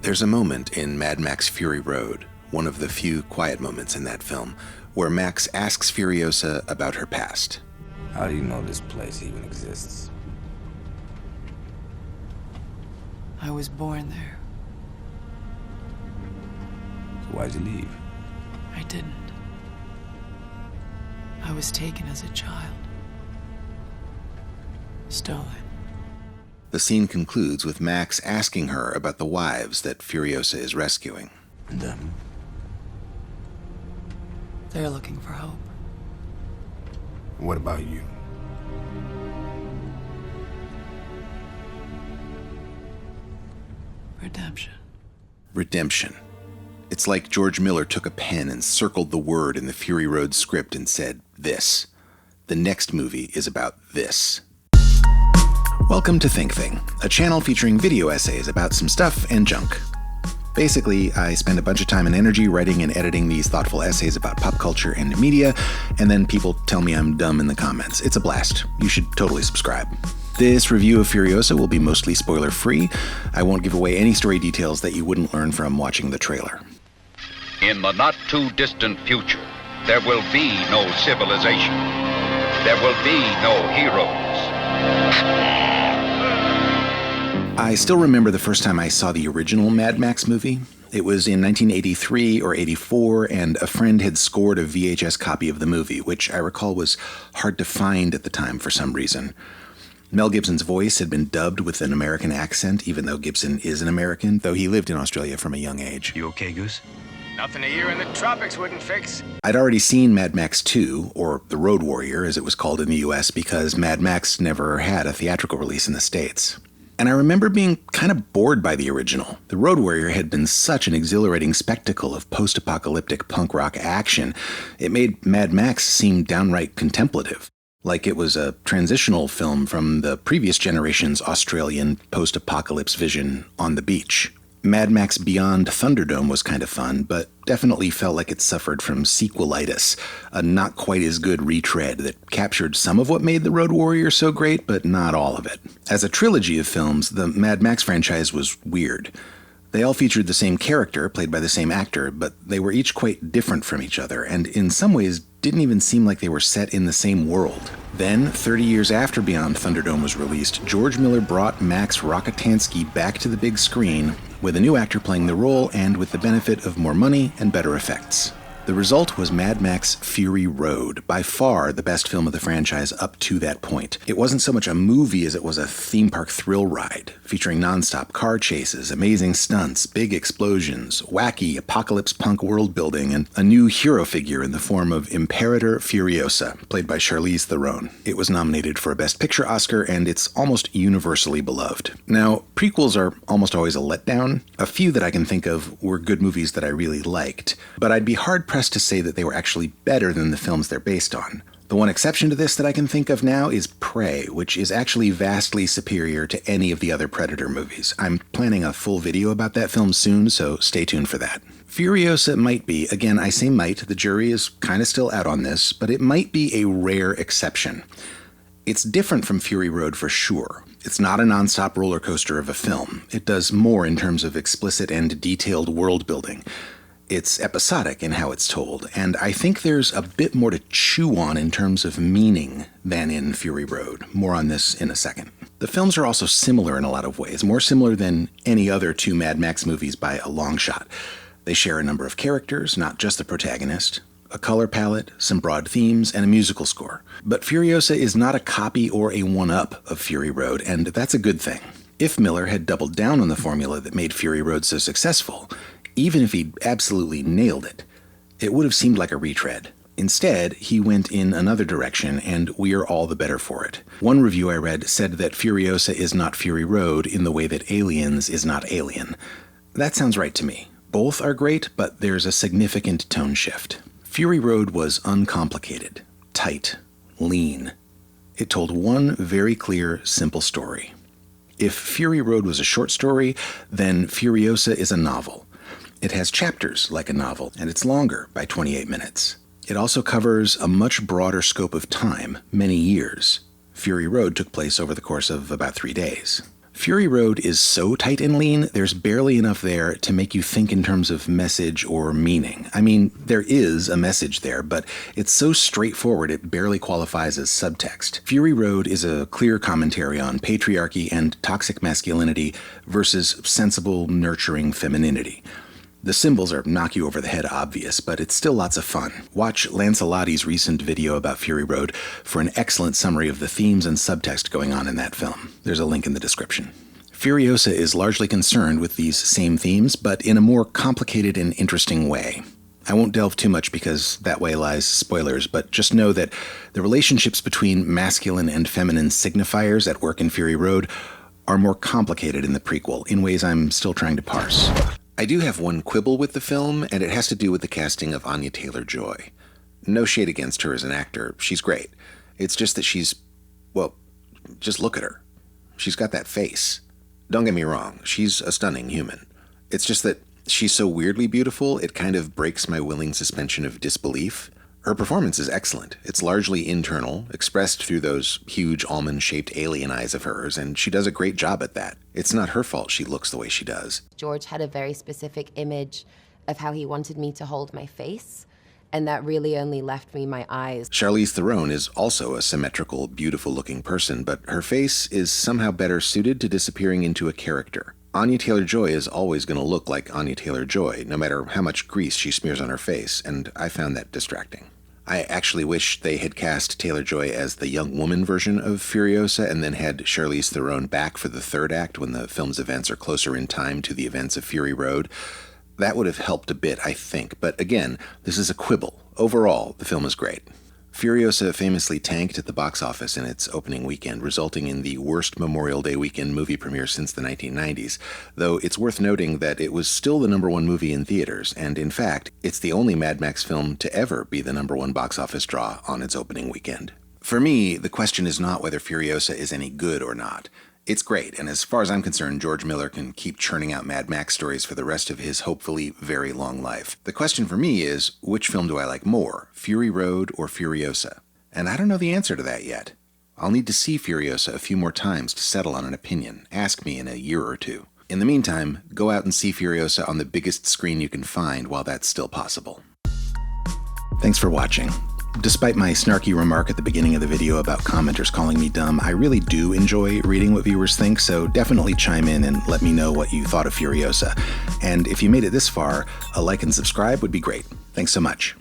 There's a moment in Mad Max Fury Road, one of the few quiet moments in that film, where Max asks Furiosa about her past. How do you know this place even exists? I was born there. So why'd you leave? I didn't. I was taken as a child. Stolen. The scene concludes with Max asking her about the wives that Furiosa is rescuing. And They're looking for hope. what about you? Redemption. Redemption. It's like George Miller took a pen and circled the word in the Fury Road script and said, this. The next movie is about this. Welcome to Think Thing, a channel featuring video essays about some stuff and junk. Basically, I spend a bunch of time and energy writing and editing these thoughtful essays about pop culture and media, and then people tell me I'm dumb in the comments. It's a blast. You should totally subscribe. This review of Furiosa will be mostly spoiler-free. I won't give away any story details that you wouldn't learn from watching the trailer. In the not-too-distant future, there will be no civilization. There will be no heroes. I still remember the first time I saw the original Mad Max movie. It was in 1983 or 84, and a friend had scored a VHS copy of the movie, which I recall was hard to find at the time for some reason. Mel Gibson's voice had been dubbed with an American accent, even though Gibson is an American, though he lived in Australia from a young age. You okay, Goose? Nothing a year in the tropics wouldn't fix. I'd already seen Mad Max 2, or The Road Warrior as it was called in the US, because Mad Max never had a theatrical release in the States. And I remember being kind of bored by the original. The Road Warrior had been such an exhilarating spectacle of post-apocalyptic punk rock action, it made Mad Max seem downright contemplative, like it was a transitional film from the previous generation's Australian post-apocalypse vision on the beach. Mad Max Beyond Thunderdome was kind of fun, but definitely felt like it suffered from sequelitis, a not quite as good retread that captured some of what made The Road Warrior so great, but not all of it. As a trilogy of films, the Mad Max franchise was weird. They all featured the same character, played by the same actor, but they were each quite different from each other, and in some ways didn't even seem like they were set in the same world. Then, 30 years after Beyond Thunderdome was released, George Miller brought Max Rockatansky back to the big screen, with a new actor playing the role and with the benefit of more money and better effects. The result was Mad Max Fury Road, by far the best film of the franchise up to that point. It wasn't so much a movie as it was a theme park thrill ride, featuring nonstop car chases, amazing stunts, big explosions, wacky apocalypse punk world building, and a new hero figure in the form of Imperator Furiosa, played by Charlize Theron. It was nominated for a Best Picture Oscar, and it's almost universally beloved. Now, prequels are almost always a letdown. A few that I can think of were good movies that I really liked, but I'd be hard-pressed to say that they were actually better than the films they're based on. The one exception to this that I can think of now is Prey, which is actually vastly superior to any of the other Predator movies. I'm planning a full video about that film soon, so stay tuned for that. Furiosa might be, again I say might, the jury is kind of still out on this, but it might be a rare exception. It's different from Fury Road for sure. It's not a nonstop roller coaster of a film. It does more in terms of explicit and detailed world building. It's episodic in how it's told, and I think there's a bit more to chew on in terms of meaning than in Fury Road. More on this in a second. The films are also similar in a lot of ways, more similar than any other two Mad Max movies by a long shot. They share a number of characters, not just the protagonist, a color palette, some broad themes, and a musical score. But Furiosa is not a copy or a one-up of Fury Road, and that's a good thing. If Miller had doubled down on the formula that made Fury Road so successful, even if he'd absolutely nailed it, it would have seemed like a retread. Instead, he went in another direction, and we are all the better for it. One review I read said that Furiosa is not Fury Road in the way that Aliens is not Alien. That sounds right to me. Both are great, but there's a significant tone shift. Fury Road was uncomplicated, tight, lean. It told one very clear, simple story. If Fury Road was a short story, then Furiosa is a novel. It has chapters like a novel, and it's longer by 28 minutes. It also covers a much broader scope of time, many years. Fury Road took place over the course of about 3 days. Fury Road is so tight and lean, there's barely enough there to make you think in terms of message or meaning. I mean, there is a message there, but it's so straightforward it barely qualifies as subtext. Fury Road is a clear commentary on patriarchy and toxic masculinity versus sensible, nurturing femininity. The symbols are knock you over the head obvious, but it's still lots of fun. Watch Lancelotti's recent video about Fury Road for an excellent summary of the themes and subtext going on in that film. There's a link in the description. Furiosa is largely concerned with these same themes, but in a more complicated and interesting way. I won't delve too much because that way lies spoilers, but just know that the relationships between masculine and feminine signifiers at work in Fury Road are more complicated in the prequel, in ways I'm still trying to parse. I do have one quibble with the film, and it has to do with the casting of Anya Taylor-Joy. No shade against her as an actor. She's great. It's just that well, just look at her. She's got that face. Don't get me wrong, she's a stunning human. It's just that she's so weirdly beautiful, it kind of breaks my willing suspension of disbelief. Her performance is excellent. It's largely internal, expressed through those huge almond-shaped alien eyes of hers, and she does a great job at that. It's not her fault she looks the way she does. George had a very specific image of how he wanted me to hold my face, and that really only left me my eyes. Charlize Theron is also a symmetrical, beautiful-looking person, but her face is somehow better suited to disappearing into a character. Anya Taylor-Joy is always going to look like Anya Taylor-Joy, no matter how much grease she smears on her face, and I found that distracting. I actually wish they had cast Taylor-Joy as the young woman version of Furiosa and then had Charlize Theron back for the third act when the film's events are closer in time to the events of Fury Road. That would have helped a bit, I think, but again, this is a quibble. Overall, the film is great. Furiosa famously tanked at the box office in its opening weekend, resulting in the worst Memorial Day weekend movie premiere since the 1990s, though it's worth noting that it was still the #1 movie in theaters, and in fact, it's the only Mad Max film to ever be the #1 box office draw on its opening weekend. For me, the question is not whether Furiosa is any good or not. It's great, and as far as I'm concerned, George Miller can keep churning out Mad Max stories for the rest of his hopefully very long life. The question for me is, which film do I like more, Fury Road or Furiosa? And I don't know the answer to that yet. I'll need to see Furiosa a few more times to settle on an opinion. Ask me in a year or two. In the meantime, go out and see Furiosa on the biggest screen you can find while that's still possible. Thanks for watching. Despite my snarky remark at the beginning of the video about commenters calling me dumb, I really do enjoy reading what viewers think, so definitely chime in and let me know what you thought of Furiosa. And if you made it this far, a like and subscribe would be great. Thanks so much.